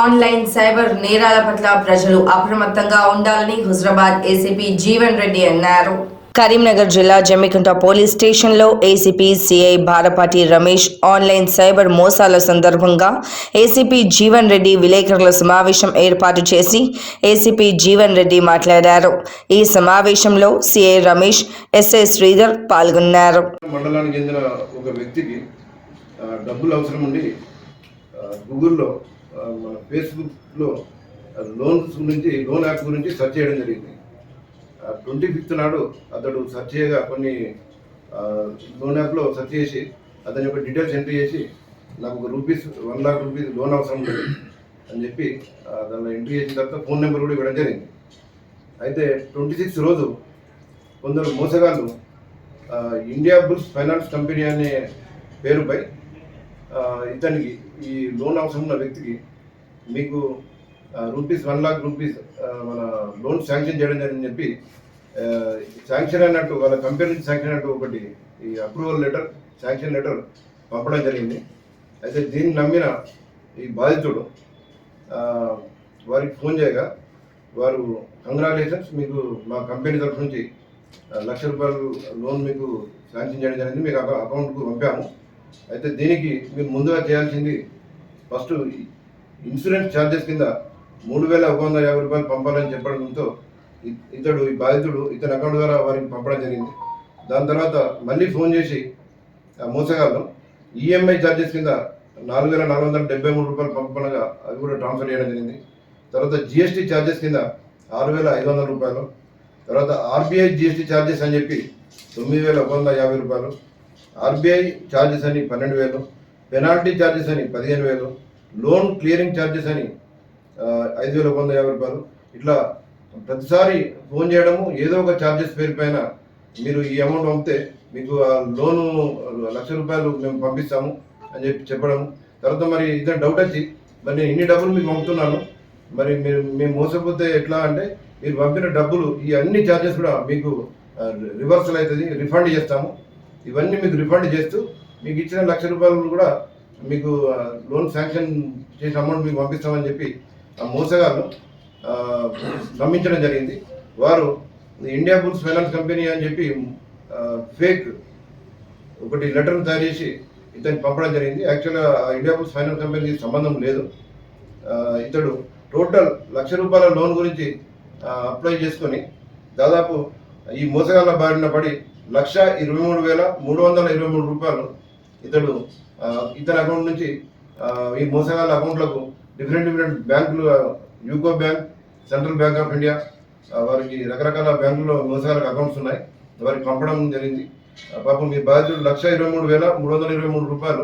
Online cyber నేరాల పట్ల ప్రజలు అప్రమత్తంగా ఉండాలని హుజరాబాద్ ఏసీపీ జీవన్ రెడ్డి అన్నారు. కరీంనగర్ జిల్లా జమ్మికుంట పోలీస్ స్టేషన్లో ACP CI Bharapati Ramesh online cyber మోసాల సందర్భంగా ఏసీపీ జీవన్ రెడ్డి విలేకరుల సమావేశం ఏర్పాటు చేసి ఏసీపీ జీవన్ రెడ్డి మాట్లాడారు. ఈ సమావేశంలో సిఐ రమేష్, ఎస్ఐ శ్రీధర్ పాల్గొన్నారు. మండలానికి చెందిన ఒక వ్యక్తికి డబ్బులు అవసరం ఉండి గూగుల్లో మన ఫేస్బుక్లో లోన్ యాప్ గురించి సెర్చ్ చేయడం జరిగింది. 25th నాడు అతడు సెర్చ్ చేయగా కొన్ని లోన్ యాప్లో సెర్చ్ చేసి అతని యొక్క డీటెయిల్స్ ఎంట్రీ చేసి నాకు ₹1 lakh లోన్ అవసరం ఉంది అని చెప్పి దానిలో ఎంట్రీ చేసిన తర్వాత ఫోన్ నెంబర్ కూడా ఇవ్వడం జరిగింది. అయితే 26 రోజు కొందరు మోసగాళ్ళు ఇండియా బుల్స్ ఫైనాన్స్ కంపెనీ అనే పేరుపై ఇతనికి ఈ లోన్ అవసరం ఉన్న వ్యక్తికి మీకు ₹1 lakh మన లోన్ శాంక్షన్ చేయడం జరిగిందని చెప్పి శాంక్షన్ అయినట్టు వాళ్ళ కంపెనీ నుంచి శాంక్షన్ అయినట్టు ఒకటి ఈ అప్రూవల్ లెటర్, శాంక్షన్ లెటర్ పంపడం జరిగింది. అయితే దీన్ని నమ్మిన ఈ బాధితుడు వారికి ఫోన్ చేయగా వారు కంగ్రాచులేషన్స్, మీకు మా కంపెనీ తరఫు నుంచి ₹1,00,000 లోన్ మీకు శాంక్షన్ చేయడం జరిగింది, మీకు అకౌంట్కు పంపాము. అయితే దీనికి మీరు ముందుగా చేయాల్సింది ఫస్ట్ ఇన్సూరెన్స్ ఛార్జెస్ కింద ₹3,150 పంపాలని చెప్పడంతో ఈ బాధితుడు ఇతని అకౌంట్ ద్వారా వారికి పంపడం జరిగింది. దాని తర్వాత మళ్ళీ ఫోన్ చేసి మోసగాళ్ళు ఈఎంఐ ఛార్జెస్ కింద ₹4,473 పంపనగా అవి కూడా ట్రాన్స్ఫర్ చేయడం జరిగింది. తర్వాత జిఎస్టీ ఛార్జెస్ కింద ₹6,500, తర్వాత ఆర్బీఐ జిఎస్టీ ఛార్జెస్ అని చెప్పి ₹9,150, ఆర్బీఐ ఛార్జెస్ అని 12,000, పెనాల్టీ ఛార్జెస్ అని 15,000, లోన్ క్లియరింగ్ ఛార్జెస్ అని ₹5,150. ఇట్లా ప్రతిసారి ఫోన్ చేయడము, ఏదో ఒక ఛార్జెస్ పేరు పైన మీరు ఈ అమౌంట్ పంపితే మీకు ఆ లోను ₹1,00,000 మేము పంపిస్తాము అని చెప్పి చెప్పడం. తర్వాత మరి ఇతను డౌట్ వచ్చి మరి నేను ఇన్ని డబ్బులు మీకు పంపుతున్నాను, మరి మేము మోసపోతే ఎట్లా అంటే మీరు పంపిన డబ్బులు ఈ అన్ని ఛార్జెస్ కూడా మీకు రివర్సల్ అవుతుంది, రిఫండ్ చేస్తాము, ఇవన్నీ మీకు రిఫండ్ చేస్తూ మీకు ఇచ్చిన ₹1,00,000 కూడా మీకు లోన్ శాంక్షన్ చేసిన అమౌంట్ మీకు పంపిస్తామని చెప్పి ఆ మోసగాళ్ళు నమ్మించడం జరిగింది. వారు ఇండియా బుల్స్ ఫైనాన్స్ కంపెనీ అని చెప్పి ఫేక్ ఒకటి లెటర్ను తయారు చేసి ఇతనికి పంపడం జరిగింది. యాక్చువల్గా ఇండియా బుల్స్ ఫైనాన్స్ కంపెనీకి సంబంధం లేదు. ఇతడు టోటల్ ₹1,00,000 లోన్ గురించి అప్లై చేసుకొని దాదాపు ఈ మోసగాళ్ళ బారిన పడి ₹1,23,323 ఇతడు ఇతని అకౌంట్ నుంచి ఈ మోసగాళ్ళ అకౌంట్లకు డిఫరెంట్ బ్యాంకులు, UCO bank, central bank of India, వారికి రకరకాల బ్యాంకుల్లో మోసగాళ్ళకి అకౌంట్స్ ఉన్నాయి, వారికి పంపడం జరిగింది. పాపం మీ బాధ్యతలు ₹1,23,323